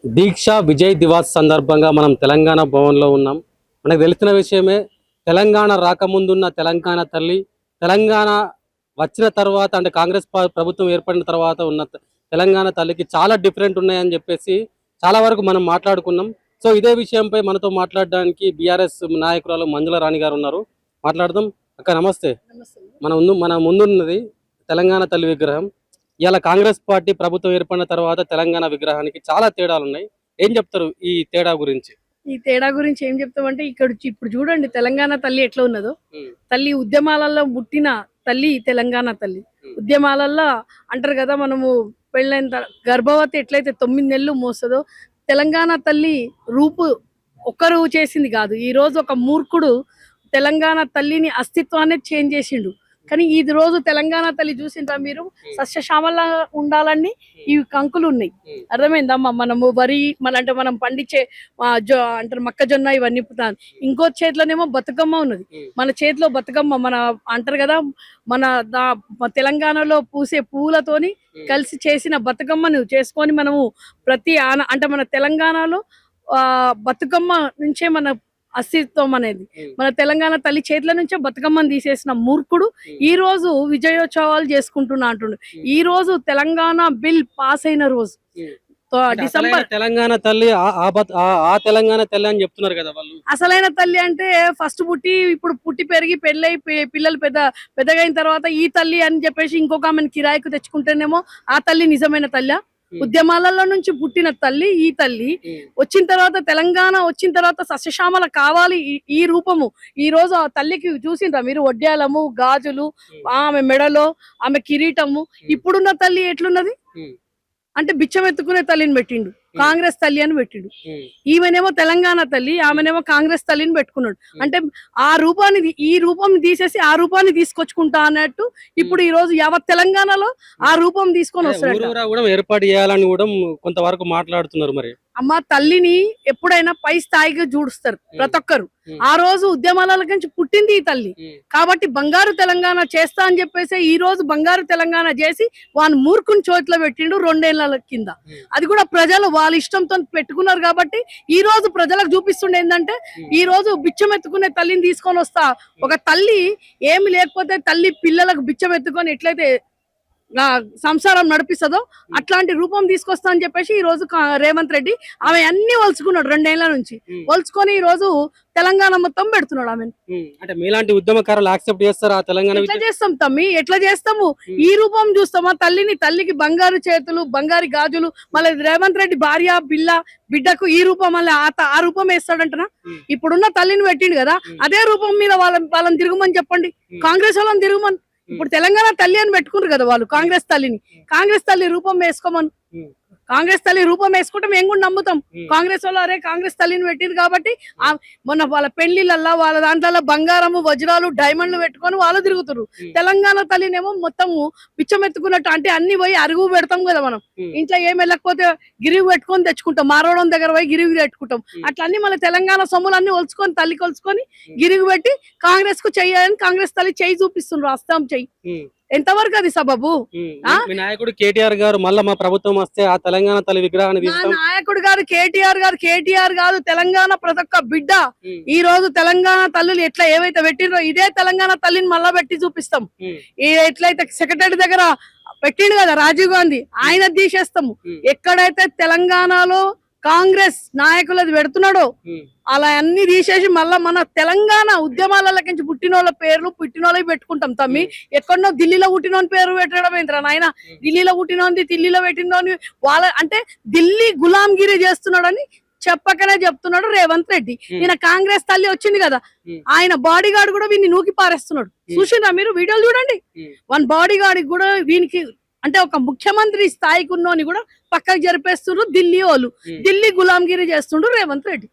దీక్ష విజయ్ దివాస్ సందర్భంగా మనం తెలంగాణ భవన్లో ఉన్నాం. మనకు తెలిసిన విషయమే, తెలంగాణ రాకముందున్న తెలంగాణ తల్లి, తెలంగాణ వచ్చిన తర్వాత అంటే కాంగ్రెస్ ప్రభుత్వం ఏర్పడిన తర్వాత ఉన్న తెలంగాణ తల్లికి చాలా డిఫరెంట్ ఉన్నాయని చెప్పేసి చాలా వరకు మనం మాట్లాడుకున్నాం. సో ఇదే విషయంపై మనతో మాట్లాడడానికి బీఆర్ఎస్ నాయకురాలు మంజుల రాణి గారు ఉన్నారు. మాట్లాడదాం. అక్క నమస్తే. మన ముందున్నది తెలంగాణ తల్లి విగ్రహం. ఇలా కాంగ్రెస్ పార్టీ ప్రభుత్వం ఏర్పడిన తర్వాత తెలంగాణ విగ్రహానికి చాలా తేడాలు ఉన్నాయి. ఏం చెప్తారు ఈ తేడా గురించి? ఈ తేడా గురించి ఏం చెప్తామంటే, ఇప్పుడు చూడండి తెలంగాణ తల్లి ఎట్లా ఉన్నదో. తల్లి ఉద్యమాలలో పుట్టిన తల్లి తెలంగాణ తల్లి. ఉద్యమాలలో అంటారు కదా, మనము పెళ్ళైన గర్భవతి ఎట్లయితే 9 నెలలు మోస్తుందో, తెలంగాణ తల్లి రూపు ఒక్కరు చేసింది కాదు. ఈ రోజు ఒక మూర్ఖుడు తెలంగాణ తల్లిని అస్తిత్వాన్ని చేంజ్ చేసిండు. కానీ ఈ రోజు తెలంగాణ తల్లి చూసిండ్రా మీరు, సస్యశ్యామలా ఉండాలని ఈ కంకులు ఉన్నాయి. అర్థమైందమ్మా? మనము వరి అంటే మనం పండించే అంటారు మొక్కజొన్న ఇవన్నీ. ఇంకో చేతిలోనేమో బతుకమ్మ ఉన్నది. మన చేతిలో బతుకమ్మ, మన అంటారు కదా, మన తెలంగాణలో పూసే పూలతోని కలిసి చేసిన బతుకమ్మను చేసుకొని మనము ప్రతి అంటే మన తెలంగాణలో బతుకమ్మ నుంచే మన అస్తిత్వం అనేది. మన తెలంగాణ తల్లి చేతుల నుంచే బతుకమ్మను తీసేసిన మూర్ఖుడు ఈ రోజు విజయోత్సవాలు చేసుకుంటున్నా అంటుండు. ఈ రోజు తెలంగాణ బిల్ పాస్ అయిన రోజు డిసెంబర్. తెలంగాణ తల్లి ఆ తెలంగాణ తల్లి అని చెప్తున్నారు కదా వాళ్ళు. అసలైన తల్లి అంటే ఫస్ట్ ఇప్పుడు పుట్టి పెరిగి పెళ్ళై పిల్లలు పెద్దగా అయిన తర్వాత ఈ తల్లి అని చెప్పేసి ఇంకొక ఆమెను కిరాయికు తెచ్చుకుంటేనేమో ఆ తల్లి నిజమైన తల్లి. ఉద్యమాలలో నుంచి పుట్టిన తల్లి ఈ తల్లి. వచ్చిన తర్వాత తెలంగాణ వచ్చిన తర్వాత సస్యశ్యామల కావాలి ఈ రూపము. ఈ రోజు ఆ తల్లికి చూసిండ్రా మీరు? వడ్డ్యాలము, గాజులు, ఆమె మెడలో ఆమె కిరీటము. ఇప్పుడున్న తల్లి ఎట్లున్నది అంటే బిచ్చం ఎత్తుకునే తల్లిని పెట్టిండు, కాంగ్రెస్ తల్లి అని పెట్టిండు. ఈమెనేమో తెలంగాణ తల్లి, ఆమెనేమో కాంగ్రెస్ తల్లిని పెట్టుకున్నాడు. అంటే ఈ రూపం తీసేసి ఆ రూపాన్ని తీసుకొచ్చుకుంటా అన్నట్టు ఇప్పుడు ఈ రోజు యావత్ తెలంగాణలో ఆ రూపం తీసుకొని వస్తాడు. ఏర్పాటు చేయాలని కూడా కొంతవరకు మాట్లాడుతున్నారు. మరి అమ్మ, తల్లిని ఎప్పుడైనా పై స్థాయిగా చూడుస్తారు ప్రతి ఒక్కరు. ఆ రోజు ఉద్యమాల నుంచి పుట్టింది ఈ తల్లి కాబట్టి బంగారు తెలంగాణ చేస్తా అని చెప్పేసి ఈ రోజు బంగారు తెలంగాణ చేసి వాని మూర్ఖుని చోట్ల పెట్టిండు 2 ఏళ్ల కింద. అది కూడా ప్రజలు వాళ్ళ ఇష్టంతో పెట్టుకున్నారు కాబట్టి ఈ రోజు ప్రజలకు చూపిస్తుండే ఏంటంటే, ఈ రోజు బిచ్చం ఎత్తుకునే తల్లిని తీసుకొని వస్తా. ఒక తల్లి ఏమి లేకపోతే తల్లి పిల్లలకు బిచ్చం ఎత్తుకొని ఎట్లయితే సంసారం నడిపిస్తుందో అట్లాంటి రూపం తీసుకొస్తా అని చెప్పేసి ఈ రోజు రేవంత్ రెడ్డి ఆమె అన్ని వలుచుకున్నాడు. 2 ఏళ్ల నుంచి వలుచుకొని ఈ రోజు తెలంగాణ మొత్తం పెడుతున్నాడు ఆమె. అంటే మీలాంటి ఉద్యమకారులు యాక్సెప్ట్ చేస్తారా తెలంగాణ? ఎట్లా చేస్తాం తమ్మి, ఎట్లా చేస్తాము? ఈ రూపం చూస్తామా? తల్లికి బంగారు చేతులు, బంగారు గాజులు, మళ్ళీ రేవంత్ రెడ్డి భార్య బిడ్డకు ఈ రూపం మళ్ళీ ఆ రూపం వేస్తాడంటనా? ఇప్పుడున్న తల్లిని పెట్టిండు కదా, అదే రూపం మీద వాళ్ళని తిరుగుమని చెప్పండి. కాంగ్రెస్ వాళ్ళని తిరుగుమని. ఇప్పుడు తెలంగాణ తల్లి అని పెట్టుకున్నారు కదా వాళ్ళు కాంగ్రెస్ తల్లిని. కాంగ్రెస్ తల్లి రూపం వేసుకోమని. కాంగ్రెస్ తల్లి రూపం వేసుకుంటే మేము కూడా నమ్ముతాం. కాంగ్రెస్ వాళ్ళు అరే కాంగ్రెస్ తల్లిని పెట్టింది కాబట్టి మొన్న వాళ్ళ పెళ్లిళ్ళల్లో వాళ్ళ దాంట్లో బంగారము, వజ్రాలు, డైమండ్లు పెట్టుకొని వాళ్ళు తిరుగుతారు. తెలంగాణ తల్లినేమో మొత్తము పిచ్చమెత్తుకున్నట్టు అంటే అన్ని పోయి అరుగు పెడతాం కదా మనం. ఇంట్లో ఏం వెళ్ళకపోతే గిరివి పెట్టుకొని తెచ్చుకుంటాం, మారవడం దగ్గర పోయి గిరివి పెట్టుకుంటాం. అట్లా అన్ని మన తెలంగాణ సొమ్ములన్నీ ఒలుచుకొని తల్లి కొలుచుకొని గిరివి పెట్టి కాంగ్రెస్ కు చెయ్యాలని కాంగ్రెస్ తల్లి చెయ్యి చూపిస్తుండ్రు. అస్తాం చెయ్యి ఎంతవరకు అది సబబు? నాయకుడు కేటీఆర్ గారు మళ్ళీ మా ప్రభుత్వం వస్తే ఆ తెలంగాణ తల్లి విగ్రహాన్ని నాయకుడు గారు కేటీఆర్ గారు తెలంగాణ ప్రతి ఒక్క బిడ్డ. ఈ రోజు తెలంగాణ తల్లులు ఎట్లా ఏవైతే పెట్టినో ఇదే తెలంగాణ తల్లిని మళ్ళా పెట్టి చూపిస్తాం. ఎట్లయితే సెక్రటరీ దగ్గర పెట్టిండు కదా రాజీవ్ గాంధీ, ఆయన తీసేస్తాము. ఎక్కడైతే తెలంగాణలో కాంగ్రెస్ నాయకులది పెడుతున్నాడో అలా అన్ని తీసేసి మళ్ళా మన తెలంగాణ ఉద్యమాలకి పుట్టినోళ్ళ పేర్లు పుట్టినోళ్ళకి పెట్టుకుంటాం తమ్మి. ఎక్కడో దిల్లీలో పుట్టినోని పేరు పెట్టడం ఏంద్రా నాయన? ఢిల్లీలో పుట్టినోని ఢిల్లీలో పెట్టినోని వాళ్ళ అంటే ఢిల్లీ గులాంగిరి చేస్తున్నాడని చెప్పకనే చెప్తున్నాడు రేవంత్ రెడ్డి. ఈయన కాంగ్రెస్ తల్లి వచ్చింది కదా, ఆయన బాడీ గార్డ్ కూడా వీడిని నూకి పారేస్తున్నాడు. చూసిండ్రా మీరు? వీడియోలు చూడండి. వన్ బాడీ గార్డ్ కూడా వీనికి అంటే ఒక ముఖ్యమంత్రి స్థాయికి ఉన్నోని కూడా పక్కకు జరిపేస్తుండ్రు ఢిల్లీ వాళ్ళు. ఢిల్లీ గులాంగిరి చేస్తుండ్రు రేవంత్ రెడ్డి.